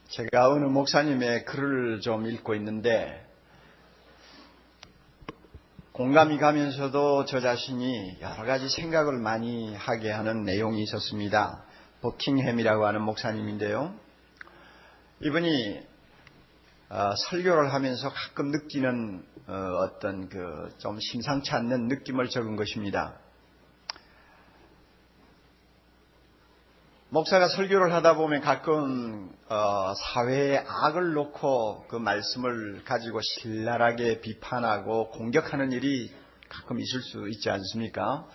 제가 어느 목사님의 글을 좀 읽고 있는데 공감이 가면서도 저 자신이 여러 가지 생각을 많이 하게 하는 내용이 있었습니다. 버킹햄이라고 하는 목사님인데요. 이분이 설교를 하면서 가끔 느끼는 어떤 좀 심상치 않는 느낌을 적은 것입니다. 목사가 설교를 하다 보면 가끔 사회의 악을 놓고 그 말씀을 가지고 신랄하게 비판하고 공격하는 일이 가끔 있을 수 있지 않습니까?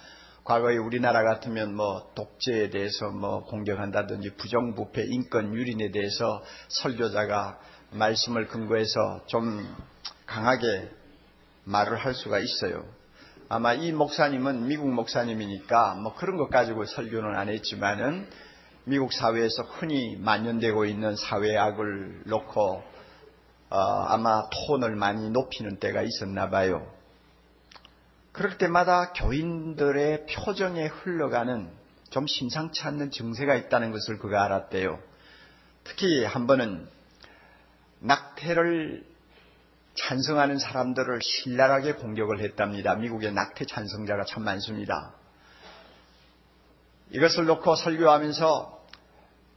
과거에 우리나라 같으면 독재에 대해서 공격한다든지 부정부패, 인권 유린에 대해서 설교자가 말씀을 근거해서 좀 강하게 말을 할 수가 있어요. 아마 이 목사님은 미국 목사님이니까 그런 것 가지고 설교는 안 했지만은 미국 사회에서 흔히 만연되고 있는 사회의 악을 놓고 아마 톤을 많이 높이는 때가 있었나 봐요. 그럴 때마다 교인들의 표정에 흘러가는 좀 심상치 않는 증세가 있다는 것을 그가 알았대요. 특히 한 번은 낙태를 찬성하는 사람들을 신랄하게 공격을 했답니다. 미국에 낙태 찬성자가 참 많습니다. 이것을 놓고 설교하면서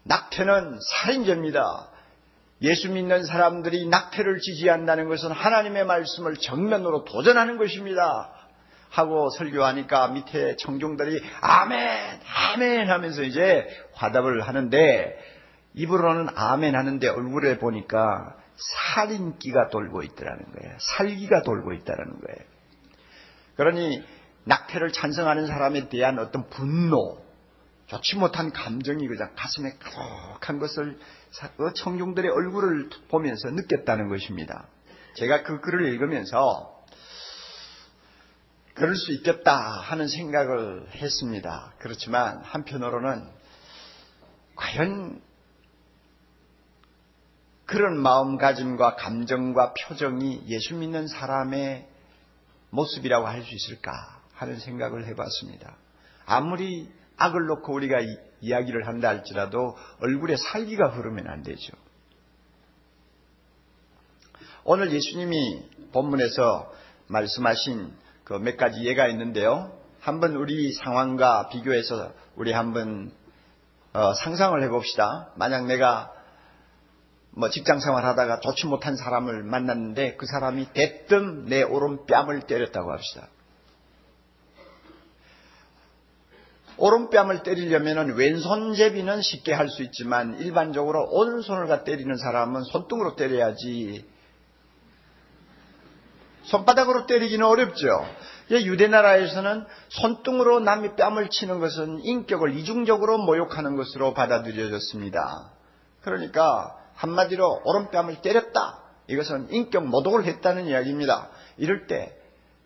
낙태는 살인죄입니다. 예수 믿는 사람들이 낙태를 지지한다는 것은 하나님의 말씀을 정면으로 도전하는 것입니다. 하고 설교하니까 밑에 청중들이 아멘, 아멘 하면서 이제 화답을 하는데 입으로는 아멘 하는데 얼굴에 보니까 살인기가 돌고 있더라는 거예요. 살기가 돌고 있다는 거예요. 그러니 낙태를 찬성하는 사람에 대한 어떤 분노, 좋지 못한 감정이 그냥 가슴에 가득한 것을 청중들의 얼굴을 보면서 느꼈다는 것입니다. 제가 그 글을 읽으면서 그럴 수 있겠다 하는 생각을 했습니다. 그렇지만 한편으로는 과연 그런 마음가짐과 감정과 표정이 예수 믿는 사람의 모습이라고 할 수 있을까 하는 생각을 해봤습니다. 아무리 악을 놓고 우리가 이야기를 한다 할지라도 얼굴에 살기가 흐르면 안 되죠. 오늘 예수님이 본문에서 말씀하신 그 몇 가지 예가 있는데요. 한번 우리 상황과 비교해서 우리 한번 상상을 해봅시다. 만약 내가 직장생활 하다가 좋지 못한 사람을 만났는데 그 사람이 대뜸 내 오른뺨을 때렸다고 합시다. 오른뺨을 때리려면 왼손잡이는 쉽게 할 수 있지만 일반적으로 오른손을 갖다 때리는 사람은 손등으로 때려야지 손바닥으로 때리기는 어렵죠. 유대나라에서는 손등으로 남의 뺨을 치는 것은 인격을 이중적으로 모욕하는 것으로 받아들여졌습니다. 그러니까 한마디로 오른뺨을 때렸다. 이것은 인격 모독을 했다는 이야기입니다. 이럴 때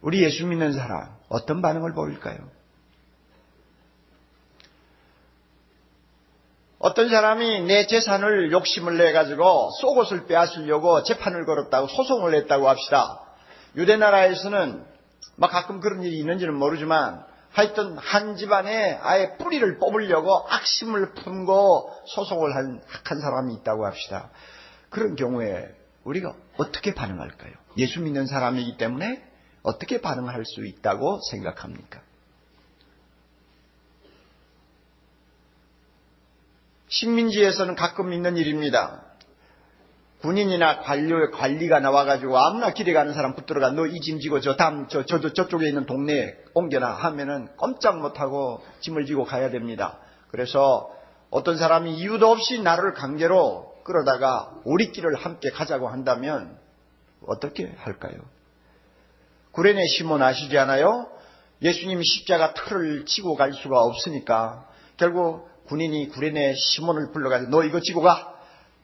우리 예수 믿는 사람 어떤 반응을 보일까요? 어떤 사람이 내 재산을 욕심을 내가지고 속옷을 빼앗으려고 재판을 걸었다고 소송을 냈다고 합시다. 유대나라에서는 가끔 그런 일이 있는지는 모르지만 하여튼 한 집안에 아예 뿌리를 뽑으려고 악심을 품고 소송을 한 사람이 있다고 합시다. 그런 경우에 우리가 어떻게 반응할까요? 예수 믿는 사람이기 때문에 어떻게 반응할 수 있다고 생각합니까? 식민지에서는 가끔 있는 일입니다. 군인이나 관리가 나와가지고 아무나 길에 가는 사람 붙들어가 너 이 짐 지고 저쪽에 있는 동네에 옮겨놔 하면은 꼼짝 못하고 짐을 지고 가야 됩니다. 그래서 어떤 사람이 이유도 없이 나를 강제로 끌어다가 오리길을 함께 가자고 한다면 어떻게 할까요? 구레네 시몬 아시지 않아요? 예수님이 십자가 틀을 지고 갈 수가 없으니까 결국 군인이 구레네 시몬을 불러가지고 너 이거 지고 가!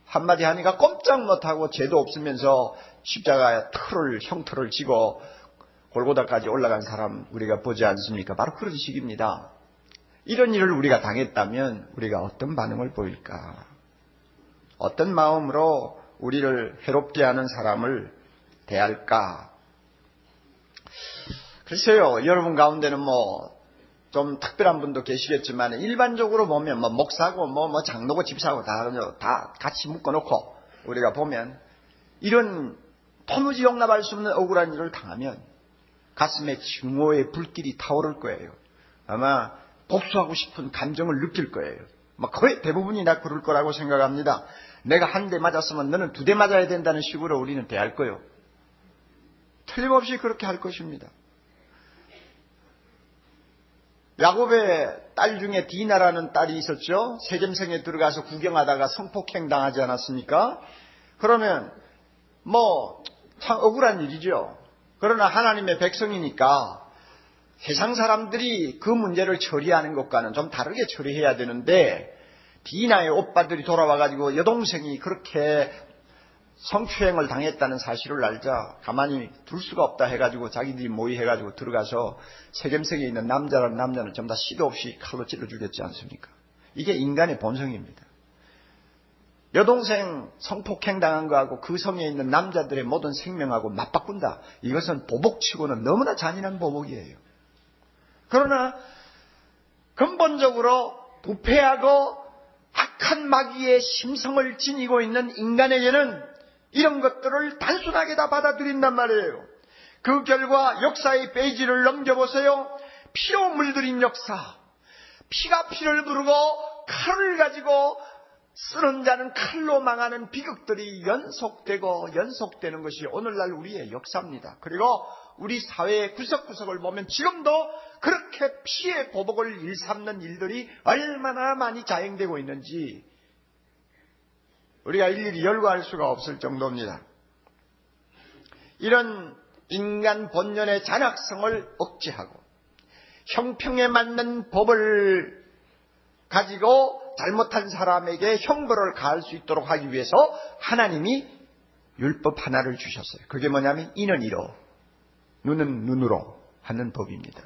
한마디 하니까 꼼짝 못하고 죄도 없으면서 십자가 형틀을 지고 골고다까지 올라간 사람 우리가 보지 않습니까? 바로 그런 식입니다. 이런 일을 우리가 당했다면 우리가 어떤 반응을 보일까? 어떤 마음으로 우리를 해롭게 하는 사람을 대할까? 글쎄요, 여러분 가운데는 좀 특별한 분도 계시겠지만 일반적으로 보면 목사고 장로고 집사고 다 같이 묶어놓고 우리가 보면 이런 도무지 용납할 수 없는 억울한 일을 당하면 가슴에 증오의 불길이 타오를 거예요. 아마 복수하고 싶은 감정을 느낄 거예요. 거의 대부분이 다 그럴 거라고 생각합니다. 내가 한 대 맞았으면 너는 2대 맞아야 된다는 식으로 우리는 대할 거예요. 틀림없이 그렇게 할 것입니다. 야곱의 딸 중에 디나라는 딸이 있었죠. 세겜성에 들어가서 구경하다가 성폭행 당하지 않았습니까? 그러면 참 억울한 일이죠. 그러나 하나님의 백성이니까 세상 사람들이 그 문제를 처리하는 것과는 좀 다르게 처리해야 되는데, 디나의 오빠들이 돌아와가지고 여동생이 그렇게 성추행을 당했다는 사실을 알자 가만히 둘 수가 없다 해가지고 자기들이 모의해가지고 들어가서 세겜성에 있는 남자는 전부 다 시도 없이 칼로 찔러 죽였지 않습니까? 이게 인간의 본성입니다. 여동생 성폭행 당한 거하고 그 성에 있는 남자들의 모든 생명하고 맞바꾼다. 이것은 보복치고는 너무나 잔인한 보복이에요. 그러나 근본적으로 부패하고 악한 마귀의 심성을 지니고 있는 인간에게는 이런 것들을 단순하게 다 받아들인단 말이에요. 그 결과 역사의 페이지를 넘겨보세요. 피로 물들인 역사, 피가 피를 부르고 칼을 가지고 쓰는 자는 칼로 망하는 비극들이 연속되는 것이 오늘날 우리의 역사입니다. 그리고 우리 사회의 구석구석을 보면 지금도 그렇게 피의 보복을 일삼는 일들이 얼마나 많이 자행되고 있는지 우리가 일일이 열거할 수가 없을 정도입니다. 이런 인간 본연의 잔악성을 억제하고 형평에 맞는 법을 가지고 잘못한 사람에게 형벌을 가할 수 있도록 하기 위해서 하나님이 율법 하나를 주셨어요. 그게 뭐냐면 이는 이로, 눈은 눈으로 하는 법입니다.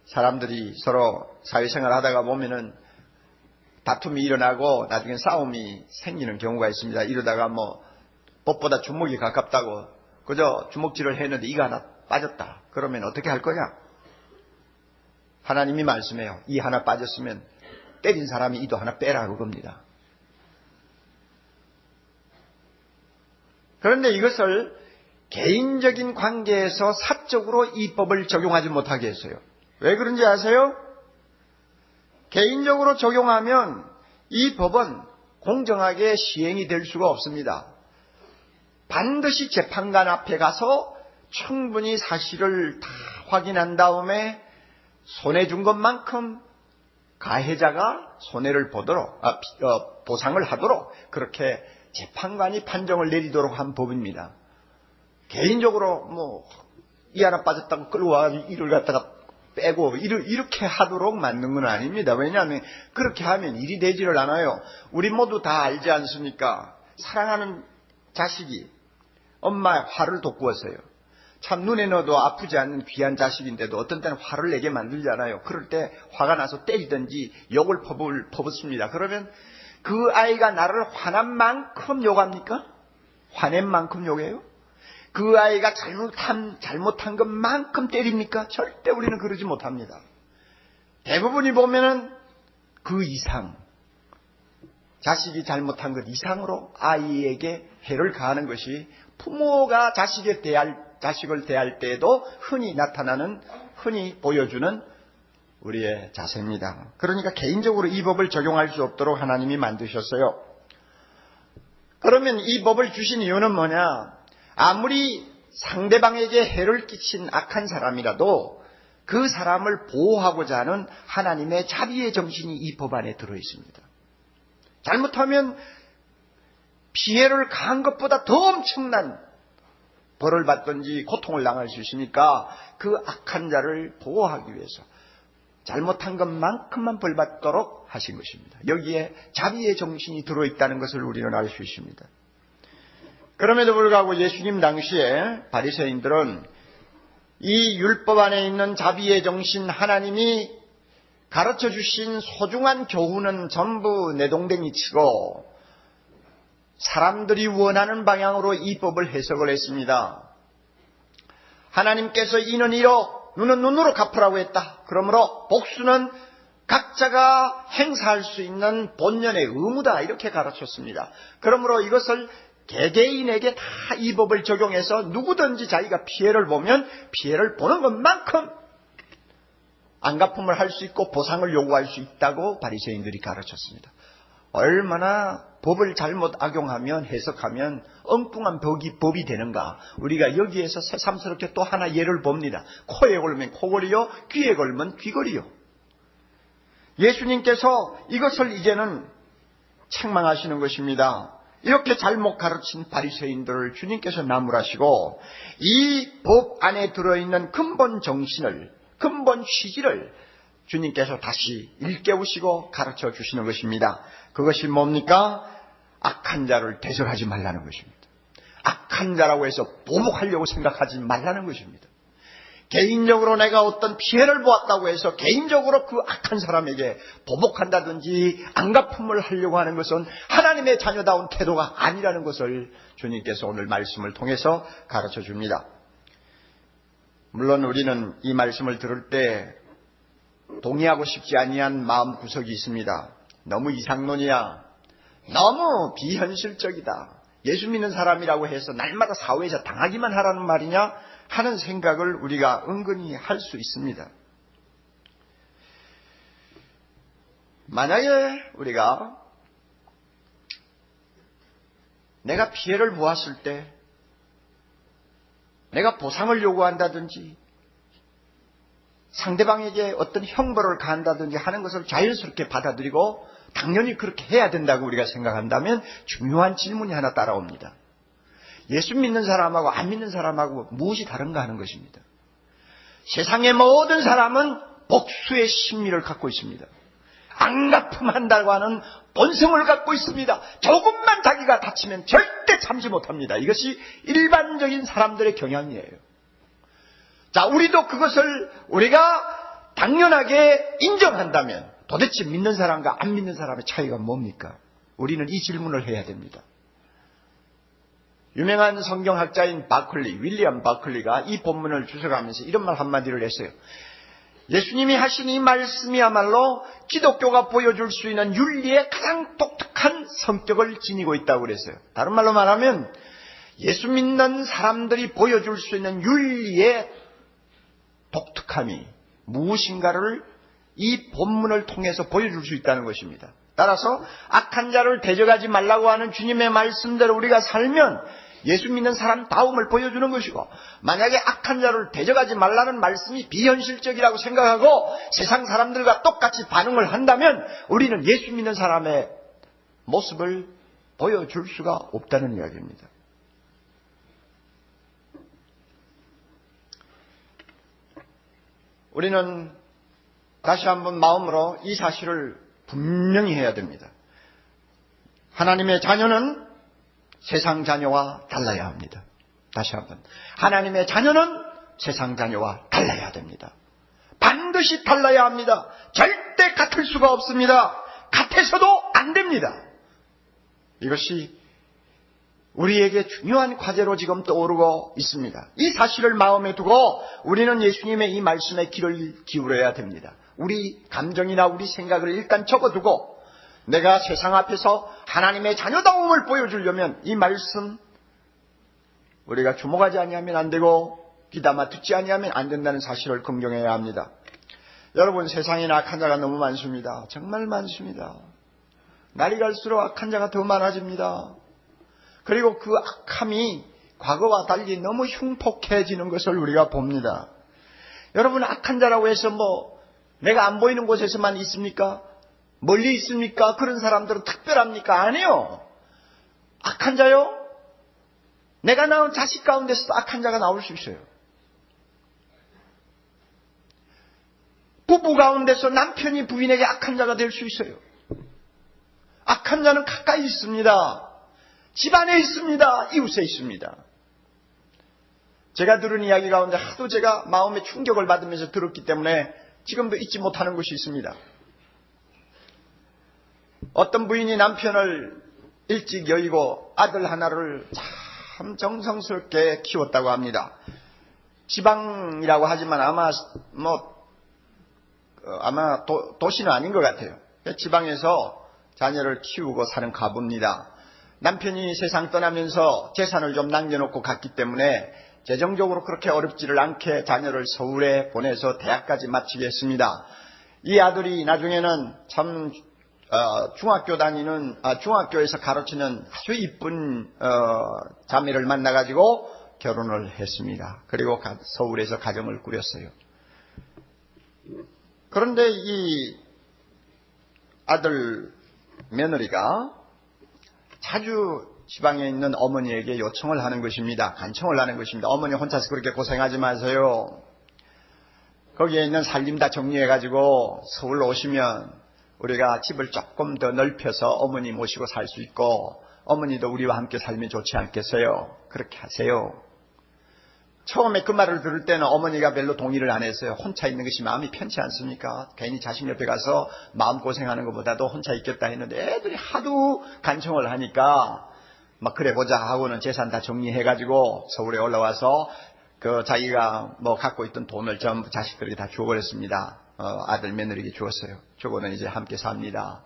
사람들이 서로 사회생활 하다가 보면은 다툼이 일어나고 나중에 싸움이 생기는 경우가 있습니다. 이러다가 법보다 주먹이 가깝다고 그저 주먹질을 했는데 이가 하나 빠졌다. 그러면 어떻게 할 거냐? 하나님이 말씀해요. 이 하나 빠졌으면 때린 사람이 이도 하나 빼라 그겁니다. 그런데 이것을 개인적인 관계에서 사적으로 이 법을 적용하지 못하게 했어요. 왜 그런지 아세요? 개인적으로 적용하면 이 법은 공정하게 시행이 될 수가 없습니다. 반드시 재판관 앞에 가서 충분히 사실을 다 확인한 다음에 손해준 것만큼 가해자가 손해를 보도록 보상을 하도록 그렇게 재판관이 판정을 내리도록 한 법입니다. 개인적으로 이 하나 빠졌다고 끌고 와가지고 이를 갖다가 빼고 이렇게 하도록 만든 건 아닙니다. 왜냐하면 그렇게 하면 일이 되지를 않아요. 우리 모두 다 알지 않습니까? 사랑하는 자식이 엄마의 화를 돋구었어요. 참 눈에 넣어도 아프지 않는 귀한 자식인데도 어떤 때는 화를 내게 만들잖아요. 그럴 때 화가 나서 때리든지 욕을 퍼붓습니다. 그러면 그 아이가 나를 화난 만큼 욕합니까? 화낸 만큼 욕해요? 그 아이가 잘못한 것만큼 때립니까? 절대 우리는 그러지 못합니다. 대부분이 보면은 그 이상, 자식이 잘못한 것 이상으로 아이에게 해를 가하는 것이 부모가 자식을 대할 때에도 흔히 보여주는 우리의 자세입니다. 그러니까 개인적으로 이 법을 적용할 수 없도록 하나님이 만드셨어요. 그러면 이 법을 주신 이유는 뭐냐? 아무리 상대방에게 해를 끼친 악한 사람이라도 그 사람을 보호하고자 하는 하나님의 자비의 정신이 이 법 안에 들어있습니다. 잘못하면 피해를 가한 것보다 더 엄청난 벌을 받든지 고통을 당할 수 있으니까 그 악한 자를 보호하기 위해서 잘못한 것만큼만 벌받도록 하신 것입니다. 여기에 자비의 정신이 들어있다는 것을 우리는 알 수 있습니다. 그럼에도 불구하고 예수님 당시에 바리새인들은 이 율법 안에 있는 자비의 정신, 하나님이 가르쳐 주신 소중한 교훈은 전부 내동댕이 치고 사람들이 원하는 방향으로 이 법을 해석을 했습니다. 하나님께서 이는 이로 눈은 눈으로 갚으라고 했다. 그러므로 복수는 각자가 행사할 수 있는 본연의 의무다 이렇게 가르쳤습니다. 그러므로 이것을 개개인에게 다 이 법을 적용해서 누구든지 자기가 피해를 보면 피해를 보는 것만큼 안갚음을 할 수 있고 보상을 요구할 수 있다고 바리새인들이 가르쳤습니다. 얼마나 법을 잘못 악용하면 해석하면 엉뚱한 법이 되는가. 우리가 여기에서 새삼스럽게 또 하나 예를 봅니다. 코에 걸면 코걸이요, 귀에 걸면 귀걸이요. 예수님께서 이것을 이제는 책망하시는 것입니다. 이렇게 잘못 가르친 바리새인들을 주님께서 나무라시고 이 법 안에 들어있는 근본 정신을, 근본 취지를 주님께서 다시 일깨우시고 가르쳐 주시는 것입니다. 그것이 뭡니까? 악한 자를 대적하지 말라는 것입니다. 악한 자라고 해서 보복하려고 생각하지 말라는 것입니다. 개인적으로 내가 어떤 피해를 보았다고 해서 개인적으로 그 악한 사람에게 보복한다든지 안갚음을 하려고 하는 것은 하나님의 자녀다운 태도가 아니라는 것을 주님께서 오늘 말씀을 통해서 가르쳐 줍니다. 물론 우리는 이 말씀을 들을 때 동의하고 싶지 아니한 마음 구석이 있습니다. 너무 이상론이야. 너무 비현실적이다. 예수 믿는 사람이라고 해서 날마다 사회에서 당하기만 하라는 말이냐 하는 생각을 우리가 은근히 할 수 있습니다. 만약에 우리가 내가 피해를 보았을 때 내가 보상을 요구한다든지 상대방에게 어떤 형벌을 가한다든지 하는 것을 자연스럽게 받아들이고 당연히 그렇게 해야 된다고 우리가 생각한다면 중요한 질문이 하나 따라옵니다. 예수 믿는 사람하고 안 믿는 사람하고 무엇이 다른가 하는 것입니다. 세상의 모든 사람은 복수의 심리를 갖고 있습니다. 안갚음한다고 하는 본성을 갖고 있습니다. 조금만 자기가 다치면 절대 참지 못합니다. 이것이 일반적인 사람들의 경향이에요. 자, 우리도 그것을 우리가 당연하게 인정한다면 도대체 믿는 사람과 안 믿는 사람의 차이가 뭡니까? 우리는 이 질문을 해야 됩니다. 유명한 성경학자인 윌리엄 바클리가 이 본문을 주석하면서 이런 말 한마디를 했어요. 예수님이 하신 이 말씀이야말로 기독교가 보여줄 수 있는 윤리의 가장 독특한 성격을 지니고 있다고 그랬어요. 다른 말로 말하면 예수 믿는 사람들이 보여줄 수 있는 윤리의 독특함이 무엇인가를 이 본문을 통해서 보여줄 수 있다는 것입니다. 따라서 악한 자를 대적하지 말라고 하는 주님의 말씀대로 우리가 살면 예수 믿는 사람다움을 보여주는 것이고, 만약에 악한 자를 대적하지 말라는 말씀이 비현실적이라고 생각하고 세상 사람들과 똑같이 반응을 한다면 우리는 예수 믿는 사람의 모습을 보여줄 수가 없다는 이야기입니다. 우리는 다시 한번 마음으로 이 사실을 분명히 해야 됩니다. 하나님의 자녀는 세상 자녀와 달라야 합니다. 다시 한번. 하나님의 자녀는 세상 자녀와 달라야 됩니다. 반드시 달라야 합니다. 절대 같을 수가 없습니다. 같아서도 안 됩니다. 이것이 우리에게 중요한 과제로 지금 떠오르고 있습니다. 이 사실을 마음에 두고 우리는 예수님의 이 말씀에 귀를 기울여야 됩니다. 우리 감정이나 우리 생각을 일단 접어두고 내가 세상 앞에서 하나님의 자녀다움을 보여주려면 이 말씀 우리가 주목하지 아니하면 안 되고 귀담아 듣지 아니하면 안 된다는 사실을 긍정해야 합니다. 여러분, 세상에는 악한 자가 너무 많습니다. 정말 많습니다. 날이 갈수록 악한 자가 더 많아집니다. 그리고 그 악함이 과거와 달리 너무 흉폭해지는 것을 우리가 봅니다. 여러분, 악한 자라고 해서 내가 안 보이는 곳에서만 있습니까? 멀리 있습니까? 그런 사람들은 특별합니까? 아니요. 악한 자요? 내가 낳은 자식 가운데서도 악한 자가 나올 수 있어요. 부부 가운데서 남편이 부인에게 악한 자가 될 수 있어요. 악한 자는 가까이 있습니다. 집안에 있습니다. 이웃에 있습니다. 제가 들은 이야기 가운데 하도 제가 마음에 충격을 받으면서 들었기 때문에 지금도 잊지 못하는 것이 있습니다. 어떤 부인이 남편을 일찍 여의고 아들 하나를 참 정성스럽게 키웠다고 합니다. 지방이라고 하지만 아마 아마 도시는 아닌 것 같아요. 지방에서 자녀를 키우고 사는 가부입니다. 남편이 세상 떠나면서 재산을 좀 남겨놓고 갔기 때문에 재정적으로 그렇게 어렵지를 않게 자녀를 서울에 보내서 대학까지 마치게 했습니다. 이 아들이 나중에는 참 중학교에서 가르치는 아주 이쁜 자매를 만나가지고 결혼을 했습니다. 그리고 서울에서 가정을 꾸렸어요. 그런데 이 아들 며느리가 자주 지방에 있는 어머니에게 요청을 하는 것입니다. 간청을 하는 것입니다. 어머니 혼자서 그렇게 고생하지 마세요. 거기에 있는 살림 다 정리해가지고 서울 오시면 우리가 집을 조금 더 넓혀서 어머니 모시고 살 수 있고 어머니도 우리와 함께 살면 좋지 않겠어요? 그렇게 하세요. 처음에 그 말을 들을 때는 어머니가 별로 동의를 안 했어요. 혼자 있는 것이 마음이 편치 않습니까? 괜히 자식 옆에 가서 마음고생하는 것보다도 혼자 있겠다 했는데 애들이 하도 간청을 하니까 막 그래 보자 하고는 재산 다 정리해가지고 서울에 올라와서 자기가 갖고 있던 돈을 전부 자식들에게 다 주어버렸습니다. 아들 며느리에게 주었어요. 주고는 이제 함께 삽니다.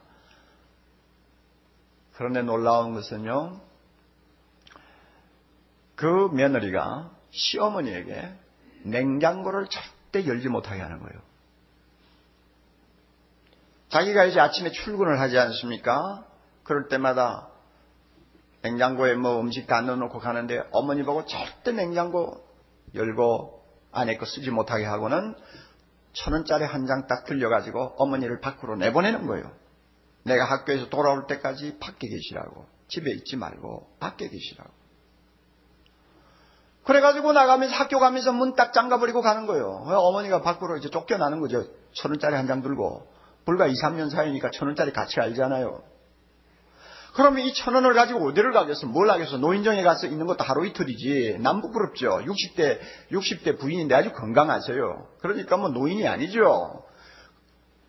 그런데 놀라운 것은요, 그 며느리가 시어머니에게 냉장고를 절대 열지 못하게 하는 거예요. 자기가 이제 아침에 출근을 하지 않습니까? 그럴 때마다 냉장고에 음식 다 넣어놓고 가는데 어머니 보고 절대 냉장고 열고 안에 거 쓰지 못하게 하고는 1,000원짜리 한 장 딱 들려가지고 어머니를 밖으로 내보내는 거예요. 내가 학교에서 돌아올 때까지 밖에 계시라고. 집에 있지 말고 밖에 계시라고. 그래가지고 나가면서 학교 가면서 문 딱 잠가버리고 가는 거예요. 어머니가 밖으로 이제 쫓겨나는 거죠. 1,000원짜리 한 장 들고. 불과 2, 3년 사이니까 1,000원짜리 가치 알잖아요. 그러면 이 1,000원을 가지고 어디를 가겠어? 뭘 하겠어? 노인정에 가서 있는 것도 하루 이틀이지. 남 부끄럽죠. 60대 부인인데 아주 건강하세요. 그러니까 노인이 아니죠.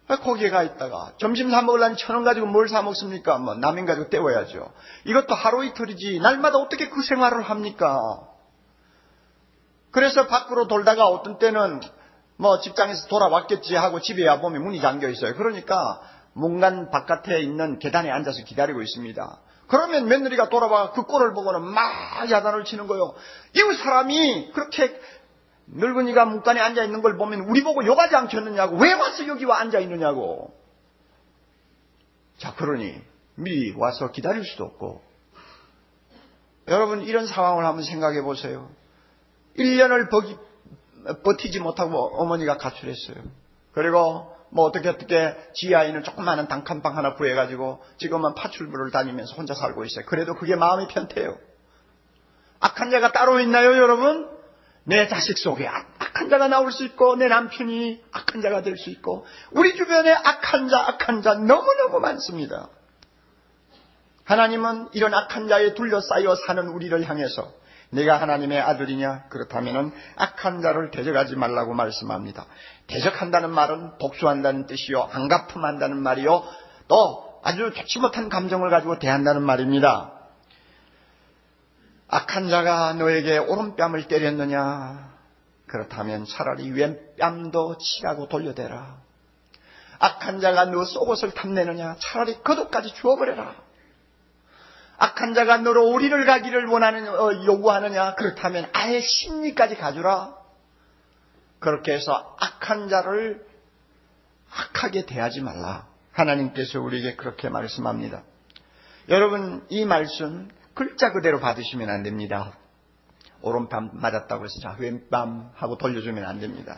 거기에 가 있다가 점심 사 먹으려면 1,000원 가지고 뭘 사 먹습니까? 라면 가지고 때워야죠. 이것도 하루 이틀이지. 날마다 어떻게 그 생활을 합니까? 그래서 밖으로 돌다가 어떤 때는 직장에서 돌아왔겠지 하고 집에 와보면 문이 잠겨 있어요. 그러니까 문간 바깥에 있는 계단에 앉아서 기다리고 있습니다. 그러면 며느리가 돌아와 그 꼴을 보고는 막 야단을 치는 거예요. 이 사람이 그렇게 늙은이가 문간에 앉아 있는 걸 보면 우리 보고 욕하지 않겠느냐고. 왜 와서 여기 와 앉아 있느냐고. 자, 그러니 미리 와서 기다릴 수도 없고. 여러분, 이런 상황을 한번 생각해 보세요. 1년을 버티지 못하고 어머니가 가출했어요. 그리고 어떻게 지아이는 조그마한 단칸방 하나 구해가지고 지금은 파출부를 다니면서 혼자 살고 있어요. 그래도 그게 마음이 편해요. 악한 자가 따로 있나요, 여러분? 내 자식 속에 악한 자가 나올 수 있고 내 남편이 악한 자가 될 수 있고 우리 주변에 악한 자 너무너무 많습니다. 하나님은 이런 악한 자에 둘러싸여 사는 우리를 향해서 네가 하나님의 아들이냐? 그렇다면 악한 자를 대적하지 말라고 말씀합니다. 대적한다는 말은 복수한다는 뜻이요, 안갚음한다는 말이요, 또 아주 좋지 못한 감정을 가지고 대한다는 말입니다. 악한 자가 너에게 오른뺨을 때렸느냐? 그렇다면 차라리 왼뺨도 치라고 돌려대라. 악한 자가 너 속옷을 탐내느냐? 차라리 겉옷까지 주워버려라. 악한 자가 너로 오리를 가기를 요구하느냐? 그렇다면 아예 심리까지 가주라. 그렇게 해서 악한 자를 악하게 대하지 말라. 하나님께서 우리에게 그렇게 말씀합니다. 여러분, 이 말씀 글자 그대로 받으시면 안 됩니다. 오른밤 맞았다고 해서 자, 왼밤 하고 돌려주면 안 됩니다.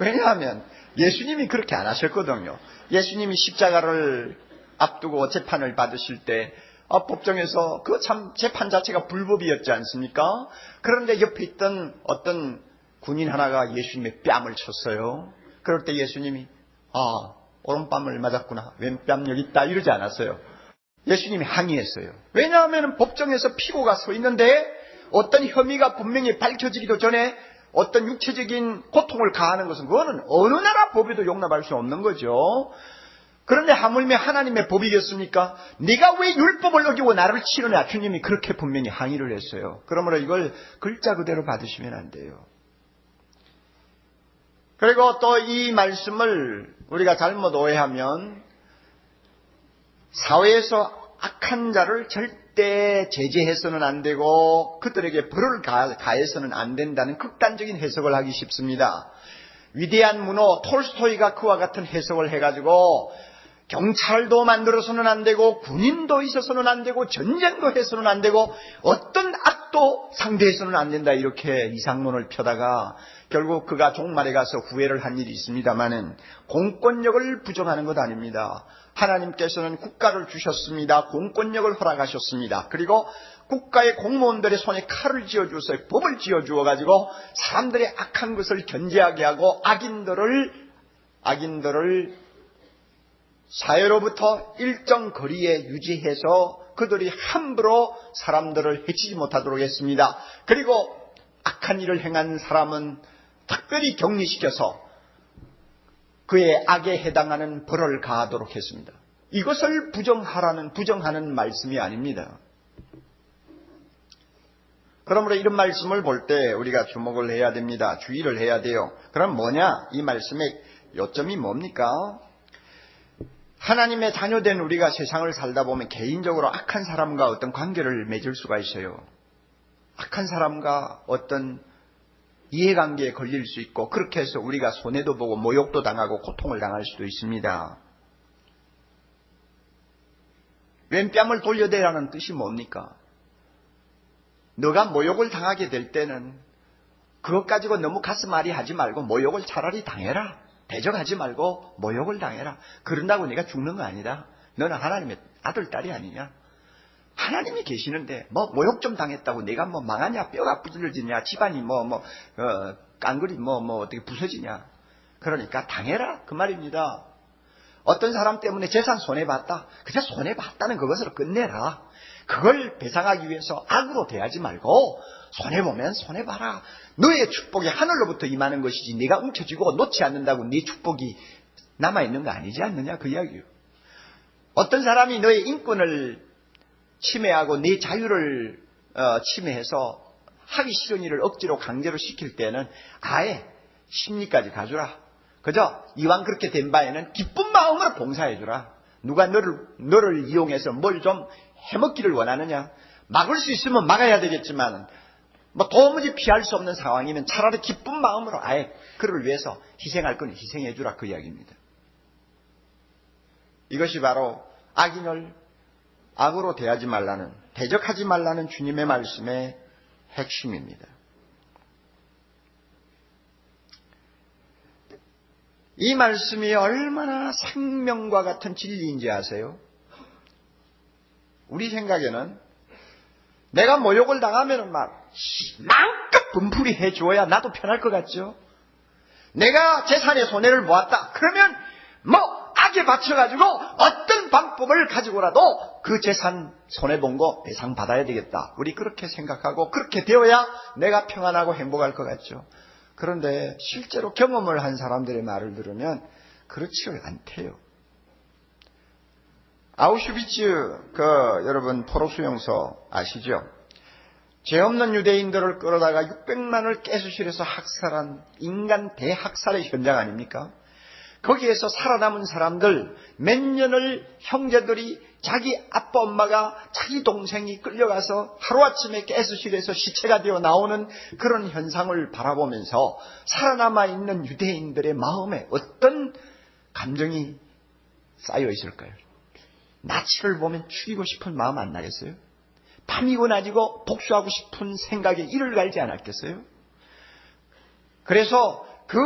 왜냐하면 예수님이 그렇게 안 하셨거든요. 예수님이 십자가를 앞두고 재판을 받으실 때 법정에서 그 참 재판 자체가 불법이었지 않습니까? 그런데 옆에 있던 어떤 군인 하나가 예수님의 뺨을 쳤어요. 그럴 때 예수님이 오른뺨을 맞았구나, 왼뺨 여기 있다 이러지 않았어요. 예수님이 항의했어요. 왜냐하면 법정에서 피고가 서 있는데 어떤 혐의가 분명히 밝혀지기도 전에 어떤 육체적인 고통을 가하는 것은 그거는 어느 나라 법에도 용납할 수 없는 거죠. 그런데 하물며 하나님의 법이겠습니까? 네가 왜 율법을 어기고 나를 치느냐? 주님이 그렇게 분명히 항의를 했어요. 그러므로 이걸 글자 그대로 받으시면 안 돼요. 그리고 또 이 말씀을 우리가 잘못 오해하면 사회에서 악한 자를 절대 제재해서는 안 되고 그들에게 벌을 가해서는 안 된다는 극단적인 해석을 하기 쉽습니다. 위대한 문호 톨스토이가 그와 같은 해석을 해가지고 경찰도 만들어서는 안 되고 군인도 있어서는 안 되고 전쟁도 해서는 안 되고 어떤 악도 상대해서는 안 된다 이렇게 이상론을 펴다가 결국 그가 종말에 가서 후회를 한 일이 있습니다마는 공권력을 부정하는 것 아닙니다. 하나님께서는 국가를 주셨습니다. 공권력을 허락하셨습니다. 그리고 국가의 공무원들의 손에 칼을 쥐어주어서 법을 쥐어주어가지고 사람들의 악한 것을 견제하게 하고 악인들을 사회로부터 일정 거리에 유지해서 그들이 함부로 사람들을 해치지 못하도록 했습니다. 그리고 악한 일을 행한 사람은 특별히 격리시켜서 그의 악에 해당하는 벌을 가하도록 했습니다. 이것을 부정하는 말씀이 아닙니다. 그러므로 이런 말씀을 볼 때 우리가 주목을 해야 됩니다. 주의를 해야 돼요. 그럼 뭐냐? 이 말씀의 요점이 뭡니까? 하나님의 자녀된 우리가 세상을 살다 보면 개인적으로 악한 사람과 어떤 관계를 맺을 수가 있어요. 악한 사람과 어떤 이해관계에 걸릴 수 있고 그렇게 해서 우리가 손해도 보고 모욕도 당하고 고통을 당할 수도 있습니다. 왼뺨을 돌려대라는 뜻이 뭡니까? 너가 모욕을 당하게 될 때는 그것 가지고 너무 가슴앓이 하지 말고 모욕을 차라리 당해라. 대적하지 말고 모욕을 당해라. 그런다고 네가 죽는 거 아니다. 너는 하나님의 아들, 딸이 아니냐. 하나님이 계시는데 모욕 좀 당했다고 내가 망하냐, 뼈가 부러지냐, 집안이 깡그리 어떻게 부서지냐. 그러니까 당해라 그 말입니다. 어떤 사람 때문에 재산 손해봤다. 그냥 손해봤다는 그것으로 끝내라. 그걸 배상하기 위해서 악으로 대하지 말고 손해보면 손해봐라. 너의 축복이 하늘로부터 임하는 것이지 네가 움켜쥐고 놓지 않는다고 네 축복이 남아있는 거 아니지 않느냐 그 이야기예요. 어떤 사람이 너의 인권을 침해하고 네 자유를 침해해서 하기 싫은 일을 억지로 강제로 시킬 때는 아예 심리까지 가주라. 그저 이왕 그렇게 된 바에는 기쁜 마음으로 봉사해주라. 누가 너를 이용해서 뭘 좀 해먹기를 원하느냐. 막을 수 있으면 막아야 되겠지만 도무지 피할 수 없는 상황이면 차라리 기쁜 마음으로 아예 그를 위해서 희생할 건 희생해주라 그 이야기입니다. 이것이 바로 악인을 악으로 대하지 말라는, 대적하지 말라는 주님의 말씀의 핵심입니다. 이 말씀이 얼마나 생명과 같은 진리인지 아세요? 우리 생각에는 내가 모욕을 당하면 마음껏 분풀이 해줘야 나도 편할 것 같죠? 내가 재산의 손해를 보았다. 그러면 악에 받쳐가지고 어떤 방법을 가지고라도 그 재산 손해본 거 배상받아야 되겠다. 우리 그렇게 생각하고 그렇게 되어야 내가 평안하고 행복할 것 같죠. 그런데 실제로 경험을 한 사람들의 말을 들으면 그렇지 않대요. 아우슈비츠 여러분 포로수용소 아시죠? 죄 없는 유대인들을 끌어다가 600만을 가스실에서 학살한 인간 대학살의 현장 아닙니까? 거기에서 살아남은 사람들 몇 년을 형제들이 자기 아빠 엄마가 자기 동생이 끌려가서 하루아침에 가스실에서 시체가 되어 나오는 그런 현상을 바라보면서 살아남아 있는 유대인들의 마음에 어떤 감정이 쌓여 있을까요? 나치를 보면 죽이고 싶은 마음 안 나겠어요? 밤이고 낮이고 복수하고 싶은 생각에 이를 갈지 않았겠어요? 그래서 그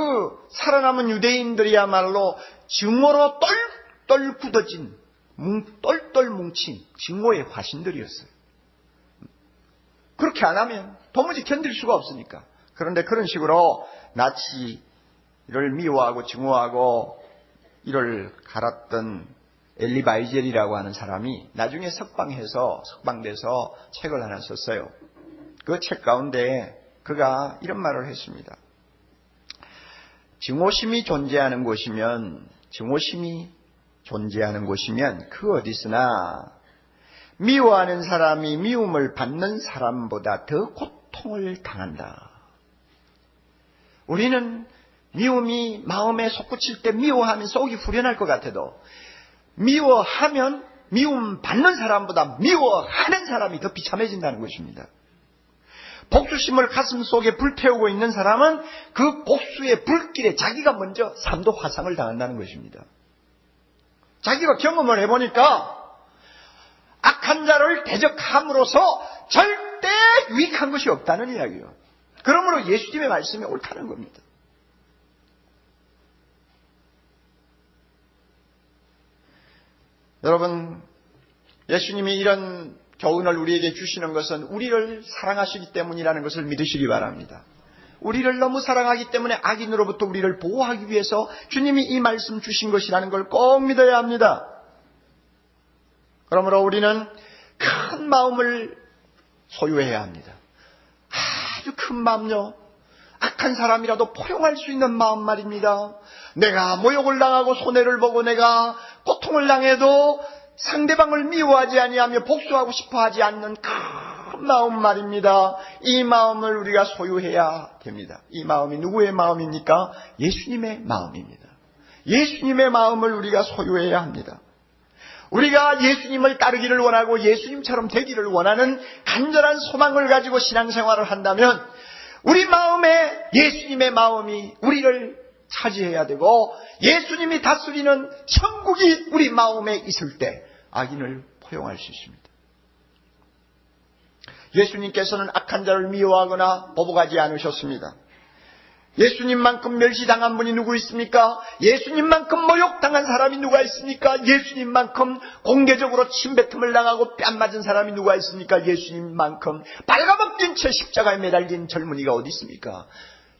살아남은 유대인들이야말로 증오로 똘똘 굳어진 똘똘 뭉친 증오의 화신들이었어요. 그렇게 안 하면 도무지 견딜 수가 없으니까. 그런데 그런 식으로 나치를 미워하고 증오하고 이를 갈았던 엘리 바이젤이라고 하는 사람이 나중에 석방돼서 책을 하나 썼어요. 그 책 가운데 그가 이런 말을 했습니다. 증오심이 존재하는 곳이면 그 어디서나 미워하는 사람이 미움을 받는 사람보다 더 고통을 당한다. 우리는 미움이 마음에 솟구칠 때 미워하면 속이 후련할 것 같아도 미워하면 미움 받는 사람보다 미워하는 사람이 더 비참해진다는 것입니다. 복수심을 가슴 속에 불태우고 있는 사람은 그 복수의 불길에 자기가 먼저 3도 화상을 당한다는 것입니다. 자기가 경험을 해보니까 악한 자를 대적함으로써 절대 유익한 것이 없다는 이야기예요. 그러므로 예수님의 말씀이 옳다는 겁니다. 여러분, 예수님이 이런 교훈을 우리에게 주시는 것은 우리를 사랑하시기 때문이라는 것을 믿으시기 바랍니다. 우리를 너무 사랑하기 때문에 악인으로부터 우리를 보호하기 위해서 주님이 이 말씀 주신 것이라는 걸 꼭 믿어야 합니다. 그러므로 우리는 큰 마음을 소유해야 합니다. 아주 큰 마음요. 악한 사람이라도 포용할 수 있는 마음 말입니다. 내가 모욕을 당하고 손해를 보고 내가 고통을 당해도 상대방을 미워하지 아니하며 복수하고 싶어하지 않는 큰 마음 말입니다. 이 마음을 우리가 소유해야 됩니다. 이 마음이 누구의 마음입니까? 예수님의 마음입니다. 예수님의 마음을 우리가 소유해야 합니다. 우리가 예수님을 따르기를 원하고 예수님처럼 되기를 원하는 간절한 소망을 가지고 신앙생활을 한다면 우리 마음에 예수님의 마음이 우리를 차지해야 되고 예수님이 다스리는 천국이 우리 마음에 있을 때 악인을 포용할 수 있습니다. 예수님께서는 악한 자를 미워하거나 보복하지 않으셨습니다. 예수님만큼 멸시당한 분이 누구 있습니까? 예수님만큼 모욕당한 사람이 누가 있습니까? 예수님만큼 공개적으로 침뱉음을 당하고 뺨 맞은 사람이 누가 있습니까? 예수님만큼 발가벗긴 채 십자가에 매달린 젊은이가 어디 있습니까?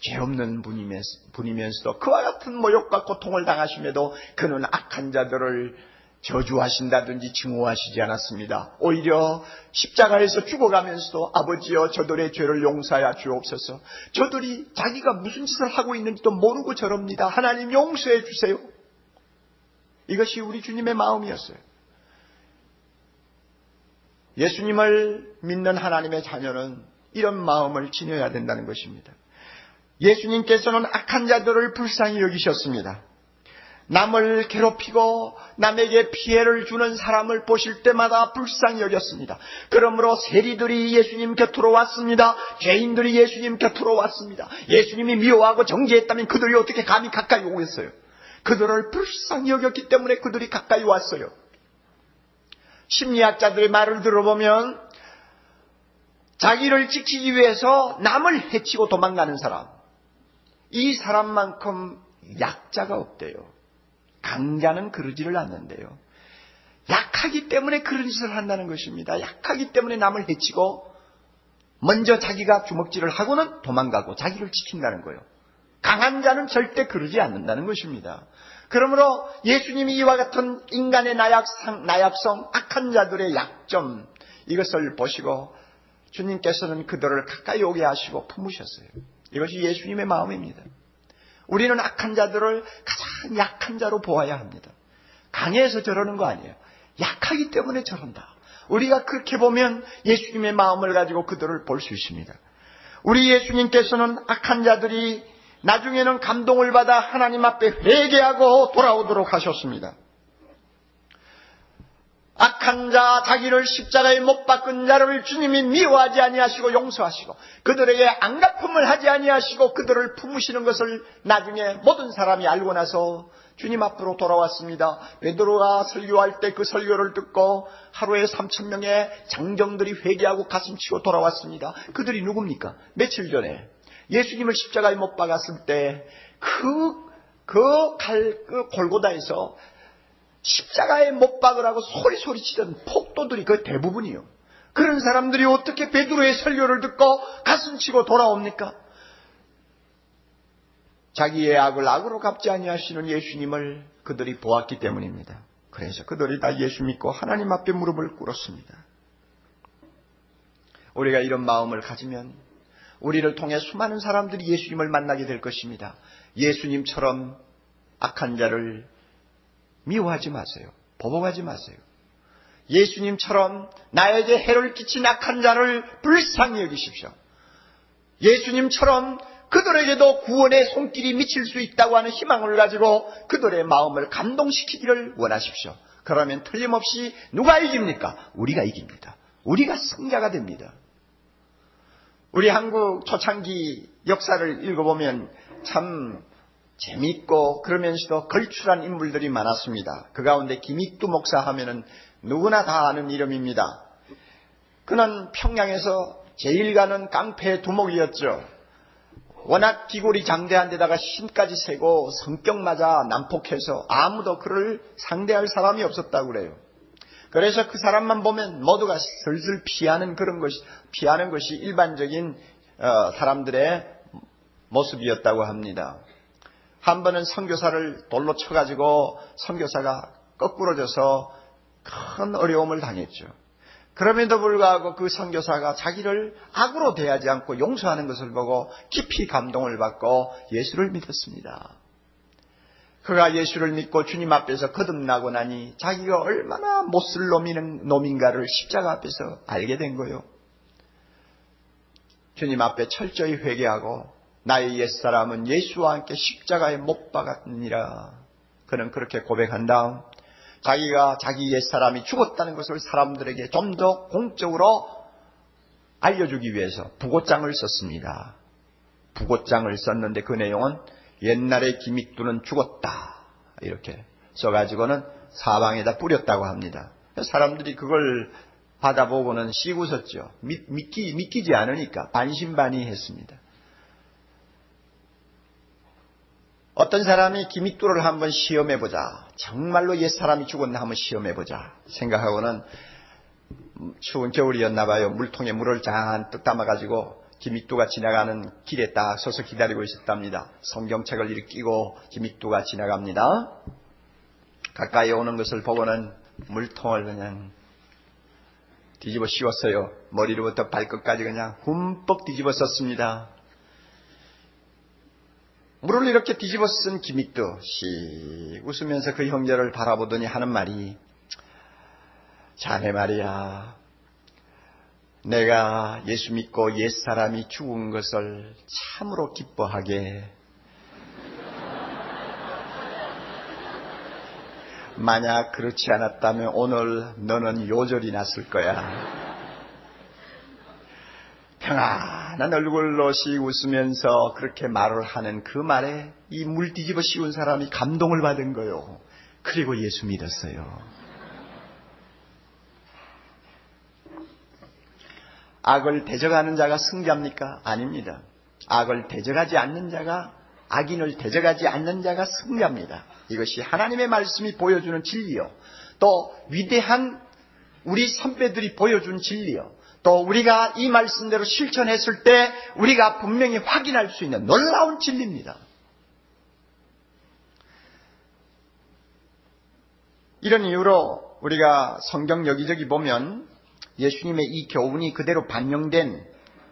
죄 없는 분이면서도 그와 같은 모욕과 고통을 당하심에도 그는 악한 자들을 저주하신다든지 증오하시지 않았습니다. 오히려 십자가에서 죽어가면서도 아버지여 저들의 죄를 용서하여 주옵소서. 저들이 자기가 무슨 짓을 하고 있는지도 모르고 저럽니다. 하나님 용서해 주세요. 이것이 우리 주님의 마음이었어요. 예수님을 믿는 하나님의 자녀는 이런 마음을 지녀야 된다는 것입니다. 예수님께서는 악한 자들을 불쌍히 여기셨습니다. 남을 괴롭히고 남에게 피해를 주는 사람을 보실 때마다 불쌍히 여겼습니다. 그러므로 세리들이 예수님 곁으로 왔습니다. 죄인들이 예수님 곁으로 왔습니다. 예수님이 미워하고 정죄했다면 그들이 어떻게 감히 가까이 오겠어요? 그들을 불쌍히 여겼기 때문에 그들이 가까이 왔어요. 심리학자들의 말을 들어보면 자기를 지키기 위해서 남을 해치고 도망가는 사람, 이 사람만큼 약자가 없대요. 강자는 그러지를 않는데요. 약하기 때문에 그런 짓을 한다는 것입니다. 약하기 때문에 남을 해치고 먼저 자기가 주먹질을 하고는 도망가고 자기를 지킨다는 거예요. 강한 자는 절대 그러지 않는다는 것입니다. 그러므로 예수님이 이와 같은 인간의 나약성, 악한 자들의 약점, 이것을 보시고 주님께서는 그들을 가까이 오게 하시고 품으셨어요. 이것이 예수님의 마음입니다. 우리는 악한 자들을 가장 약한 자로 보아야 합니다. 강해서 저러는 거 아니에요. 약하기 때문에 저런다. 우리가 그렇게 보면 예수님의 마음을 가지고 그들을 볼 수 있습니다. 우리 예수님께서는 악한 자들이 나중에는 감동을 받아 하나님 앞에 회개하고 돌아오도록 하셨습니다. 악한 자, 자기를 십자가에 못 박은 자를 주님이 미워하지 아니하시고 용서하시고 그들에게 안갚음을 하지 아니하시고 그들을 품으시는 것을 나중에 모든 사람이 알고 나서 주님 앞으로 돌아왔습니다. 베드로가 설교할 때 그 설교를 듣고 하루에 3,000명의 장정들이 회개하고 가슴치고 돌아왔습니다. 그들이 누굽니까? 며칠 전에 예수님을 십자가에 못 박았을 때 그 골고다에서 십자가에 못 박으라고 소리 치던 폭도들이 그 대부분이요. 그런 사람들이 어떻게 베드로의 설교를 듣고 가슴치고 돌아옵니까? 자기의 악을 악으로 갚지 아니하시는 예수님을 그들이 보았기 때문입니다. 그래서 그들이 다 예수 믿고 하나님 앞에 무릎을 꿇었습니다. 우리가 이런 마음을 가지면 우리를 통해 수많은 사람들이 예수님을 만나게 될 것입니다. 예수님처럼 악한 자를 미워하지 마세요. 보복하지 마세요. 예수님처럼 나에게 해를 끼친 악한 자를 불쌍히 여기십시오. 예수님처럼 그들에게도 구원의 손길이 미칠 수 있다고 하는 희망을 가지고 그들의 마음을 감동시키기를 원하십시오. 그러면 틀림없이 누가 이깁니까? 우리가 이깁니다. 우리가 승자가 됩니다. 우리 한국 초창기 역사를 읽어보면 참 재미있고 그러면서도 걸출한 인물들이 많았습니다. 그 가운데 김익두 목사 하면은 누구나 다 아는 이름입니다. 그는 평양에서 제일 가는 깡패 두목이었죠. 워낙 기골이 장대한 데다가 힘까지 세고 성격마저 난폭해서 아무도 그를 상대할 사람이 없었다고 그래요. 그래서 그 사람만 보면 모두가 슬슬 피하는 것이 일반적인 사람들의 모습이었다고 합니다. 한 번은 선교사를 돌로 쳐가지고 선교사가 거꾸러져서 큰 어려움을 당했죠. 그럼에도 불구하고 그 선교사가 자기를 악으로 대하지 않고 용서하는 것을 보고 깊이 감동을 받고 예수를 믿었습니다. 그가 예수를 믿고 주님 앞에서 거듭나고 나니 자기가 얼마나 못쓸 놈인가를 십자가 앞에서 알게 된 거예요. 주님 앞에 철저히 회개하고 나의 옛사람은 예수와 함께 십자가에 못 박았느니라. 그는 그렇게 고백한 다음 자기가 자기 옛사람이 죽었다는 것을 사람들에게 좀 더 공적으로 알려주기 위해서 부고장을 썼습니다. 부고장을 썼는데 그 내용은 옛날에 김익두는 죽었다 이렇게 써가지고는 사방에다 뿌렸다고 합니다. 사람들이 그걸 받아보고는 씩 웃었죠. 믿기지 않으니까 반신반의했습니다. 어떤 사람이 김익두를 한번 시험해보자, 정말로 옛사람이 죽었나 한번 시험해보자 생각하고는 추운 겨울이었나 봐요. 물통에 물을 잔뜩 담아가지고 김익두가 지나가는 길에 딱 서서 기다리고 있었답니다. 성경책을 이렇게 끼고 김익두가 지나갑니다. 가까이 오는 것을 보고는 물통을 그냥 뒤집어 씌웠어요. 머리로부터 발끝까지 그냥 흠뻑 뒤집어 썼습니다. 물을 이렇게 뒤집어 쓴 김익두 씩 웃으면서 그 형제를 바라보더니 하는 말이, 자네 말이야, 내가 예수 믿고 옛사람이 죽은 것을 참으로 기뻐하게, 만약 그렇지 않았다면 오늘 너는 요절이 났을 거야. 평안한 얼굴로 씩 웃으면서 그렇게 말을 하는 그 말에 이 물 뒤집어 씌운 사람이 감동을 받은 거요. 그리고 예수 믿었어요. 악을 대적하는 자가 승자입니까? 아닙니다. 악을 대적하지 않는 자가, 악인을 대적하지 않는 자가 승자입니다. 이것이 하나님의 말씀이 보여주는 진리요, 또 위대한 우리 선배들이 보여준 진리요, 또 우리가 이 말씀대로 실천했을 때 우리가 분명히 확인할 수 있는 놀라운 진리입니다. 이런 이유로 우리가 성경 여기저기 보면 예수님의 이 교훈이 그대로 반영된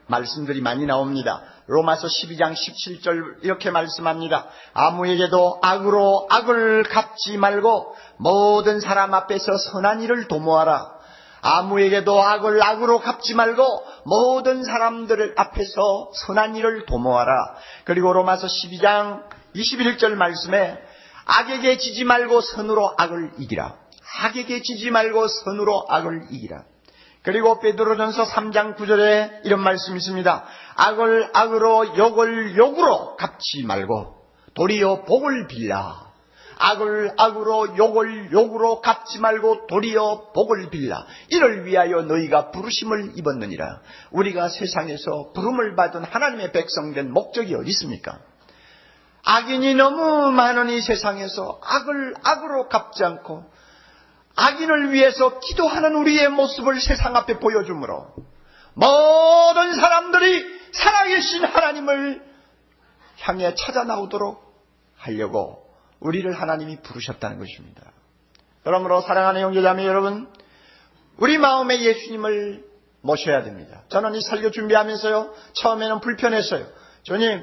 말씀들이 많이 나옵니다. 로마서 12장 17절 이렇게 말씀합니다. 아무에게도 악으로 악을 갚지 말고 모든 사람 앞에서 선한 일을 도모하라. 아무에게도 악을 악으로 갚지 말고 모든 사람들 앞에서 선한 일을 도모하라. 그리고 로마서 12장 21절 말씀에 악에게 지지 말고 선으로 악을 이기라. 악에게 지지 말고 선으로 악을 이기라. 그리고 베드로전서 3장 9절에 이런 말씀이 있습니다. 악을 악으로 욕을 욕으로 갚지 말고 도리어 복을 빌라. 악을 악으로 욕을 욕으로 갚지 말고 도리어 복을 빌라. 이를 위하여 너희가 부르심을 입었느니라. 우리가 세상에서 부름을 받은 하나님의 백성된 목적이 어디 있습니까? 악인이 너무 많으니 세상에서 악을 악으로 갚지 않고 악인을 위해서 기도하는 우리의 모습을 세상 앞에 보여주므로 모든 사람들이 살아계신 하나님을 향해 찾아 나오도록 하려고 우리를 하나님이 부르셨다는 것입니다. 그러므로 사랑하는 형제자매 여러분, 우리 마음에 예수님을 모셔야 됩니다. 저는 이 설교 준비하면서요, 처음에는 불편했어요. 주님,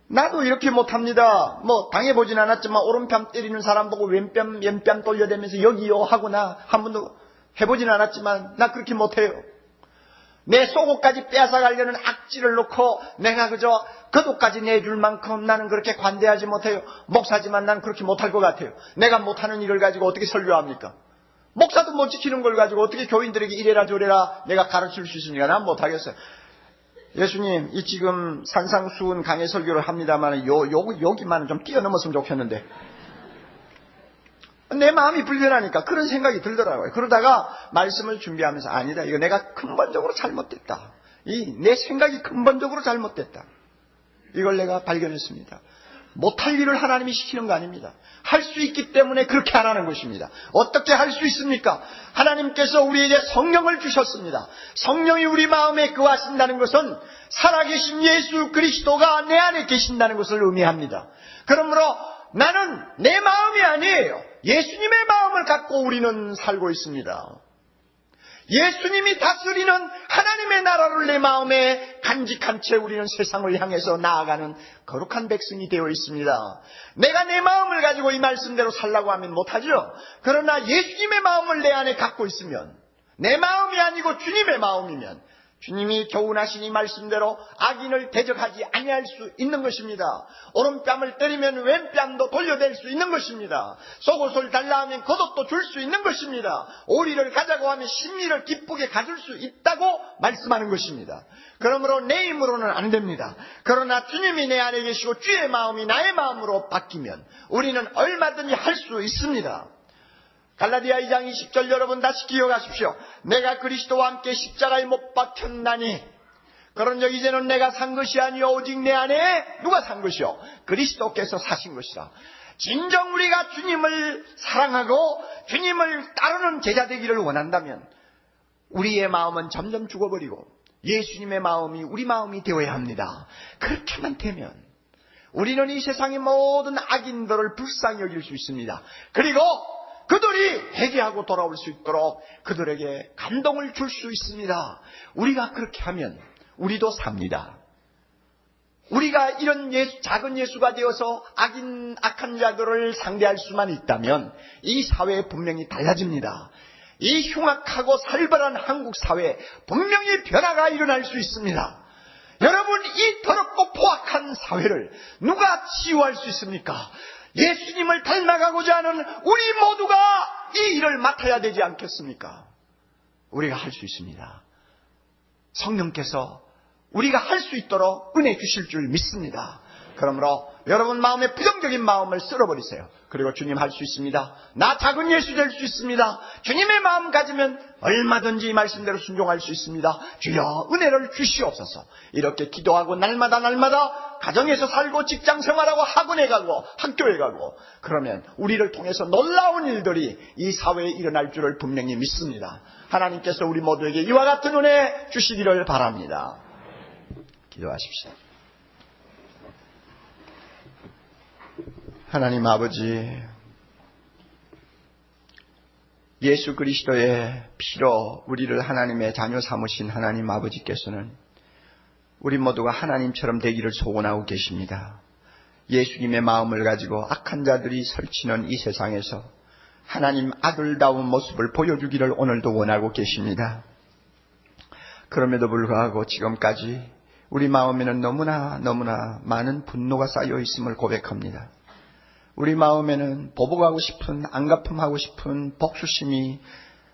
나도 이렇게 못합니다. 당해보진 않았지만 오른뺨 때리는 사람 보고 왼뺨 돌려대면서 여기요 하거나 한 번도 해보진 않았지만 나 그렇게 못해요. 내 속옷까지 빼앗아가려는 악질을 놓고 내가 그저 겉옷까지 내줄 만큼 나는 그렇게 관대하지 못해요. 목사지만 난 그렇게 못할 것 같아요. 내가 못하는 일을 가지고 어떻게 설교합니까? 목사도 못 지키는 걸 가지고 어떻게 교인들에게 이래라 저래라 내가 가르칠 수 있습니까? 난 못하겠어요. 예수님, 이 지금 산상수훈 강의 설교를 합니다만 여기만은 좀 뛰어넘었으면 좋겠는데 내 마음이 불편하니까 그런 생각이 들더라고요. 그러다가 말씀을 준비하면서 아니다. 이거 내가 근본적으로 잘못됐다. 내 생각이 근본적으로 잘못됐다. 이걸 내가 발견했습니다. 못할 일을 하나님이 시키는 거 아닙니다. 할 수 있기 때문에 그렇게 안 하는 것입니다. 어떻게 할 수 있습니까? 하나님께서 우리에게 성령을 주셨습니다. 성령이 우리 마음에 거하신다는 것은 살아계신 예수 그리스도가 내 안에 계신다는 것을 의미합니다. 그러므로 나는 내 마음이 아니에요. 예수님의 마음을 갖고 우리는 살고 있습니다. 예수님이 다스리는 하나님의 나라를 내 마음에 간직한 채 우리는 세상을 향해서 나아가는 거룩한 백성이 되어 있습니다. 내가 내 마음을 가지고 이 말씀대로 살라고 하면 못하죠. 그러나 예수님의 마음을 내 안에 갖고 있으면, 내 마음이 아니고 주님의 마음이면 주님이 교훈하신 이 말씀대로 악인을 대적하지 아니할 수 있는 것입니다. 오른뺨을 때리면 왼뺨도 돌려댈 수 있는 것입니다. 속옷을 달라 하면 겉옷도 줄 수 있는 것입니다. 오리를 가자고 하면 심리를 기쁘게 가질 수 있다고 말씀하는 것입니다. 그러므로 내 힘으로는 안 됩니다. 그러나 주님이 내 안에 계시고 주의 마음이 나의 마음으로 바뀌면 우리는 얼마든지 할 수 있습니다. 갈라디아 2장 20절 여러분 다시 기억하십시오. 내가 그리스도와 함께 십자가에 못 박혔나니 그런즉 이제는 내가 산 것이 아니요 오직 내 안에 누가 산 것이요? 그리스도께서 사신 것이라. 진정 우리가 주님을 사랑하고 주님을 따르는 제자 되기를 원한다면 우리의 마음은 점점 죽어버리고 예수님의 마음이 우리 마음이 되어야 합니다. 그렇게만 되면 우리는 이 세상의 모든 악인들을 불쌍히 여길 수 있습니다. 그리고 그들이 회개하고 돌아올 수 있도록 그들에게 감동을 줄 수 있습니다. 우리가 그렇게 하면 우리도 삽니다. 우리가 이런 작은 예수가 되어서 악한 자들을 상대할 수만 있다면 이 사회에 분명히 달라집니다. 이 흉악하고 살벌한 한국 사회에 분명히 변화가 일어날 수 있습니다. 여러분, 이 더럽고 포악한 사회를 누가 치유할 수 있습니까? 예수님을 닮아가고자 하는 우리 모두가 이 일을 맡아야 되지 않겠습니까? 우리가 할 수 있습니다. 성령께서 우리가 할 수 있도록 은혜 주실 줄 믿습니다. 그러므로 여러분 마음의 부정적인 마음을 쓸어버리세요. 그리고 주님 할 수 있습니다. 나 작은 예수 될 수 있습니다. 주님의 마음 가지면 얼마든지 이 말씀대로 순종할 수 있습니다. 주여 은혜를 주시옵소서. 이렇게 기도하고 날마다 가정에서 살고 직장 생활하고 학원에 가고 학교에 가고 그러면 우리를 통해서 놀라운 일들이 이 사회에 일어날 줄을 분명히 믿습니다. 하나님께서 우리 모두에게 이와 같은 은혜 주시기를 바랍니다. 기도하십시오. 하나님 아버지, 예수 그리스도의 피로 우리를 하나님의 자녀 삼으신 하나님 아버지께서는 우리 모두가 하나님처럼 되기를 소원하고 계십니다. 예수님의 마음을 가지고 악한 자들이 설치는 이 세상에서 하나님 아들다운 모습을 보여주기를 오늘도 원하고 계십니다. 그럼에도 불구하고 지금까지 우리 마음에는 너무나 많은 분노가 쌓여 있음을 고백합니다. 우리 마음에는 보복하고 싶은, 안갚음하고 싶은 복수심이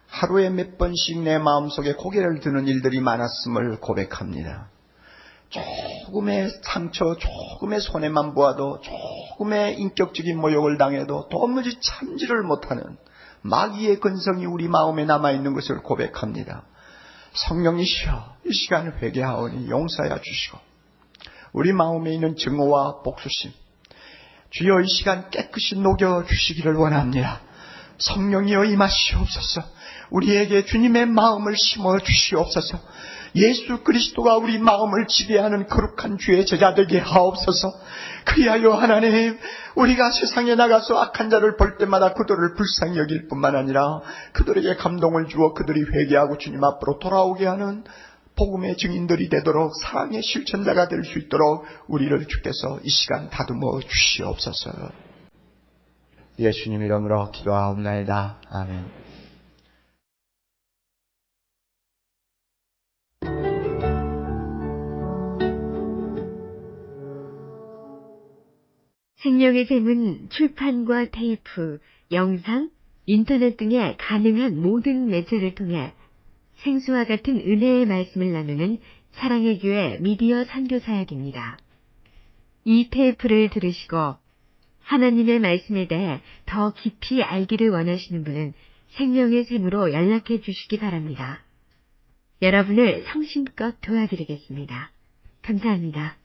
하루에 몇 번씩 내 마음속에 고개를 드는 일들이 많았음을 고백합니다. 조금의 상처, 조금의 손해만 보아도, 조금의 인격적인 모욕을 당해도 도무지 참지를 못하는 마귀의 근성이 우리 마음에 남아있는 것을 고백합니다. 성령이시여, 이 시간 회개하오니 용서하여 주시고 우리 마음에 있는 증오와 복수심 주여 이 시간 깨끗이 녹여주시기를 원합니다. 성령이여 임하시옵소서. 우리에게 주님의 마음을 심어주시옵소서. 예수 그리스도가 우리 마음을 지배하는 거룩한 주의 제자 되게 하옵소서. 그리하여 하나님, 우리가 세상에 나가서 악한 자를 볼 때마다 그들을 불쌍히 여길 뿐만 아니라 그들에게 감동을 주어 그들이 회개하고 주님 앞으로 돌아오게 하는 복음의 증인들이 되도록 사랑의 실천자가 될 수 있도록 우리를 주께서 이 시간 다듬어 주시옵소서. 예수님 이름으로 기도하옵나이다. 아멘. 생명의 샘은 출판과 테이프, 영상, 인터넷 등의 가능한 모든 매체를 통해 생수와 같은 은혜의 말씀을 나누는 사랑의 교회 미디어 선교사역입니다. 이 테이프를 들으시고 하나님의 말씀에 대해 더 깊이 알기를 원하시는 분은 생명의 샘으로 연락해 주시기 바랍니다. 여러분을 성심껏 도와드리겠습니다. 감사합니다.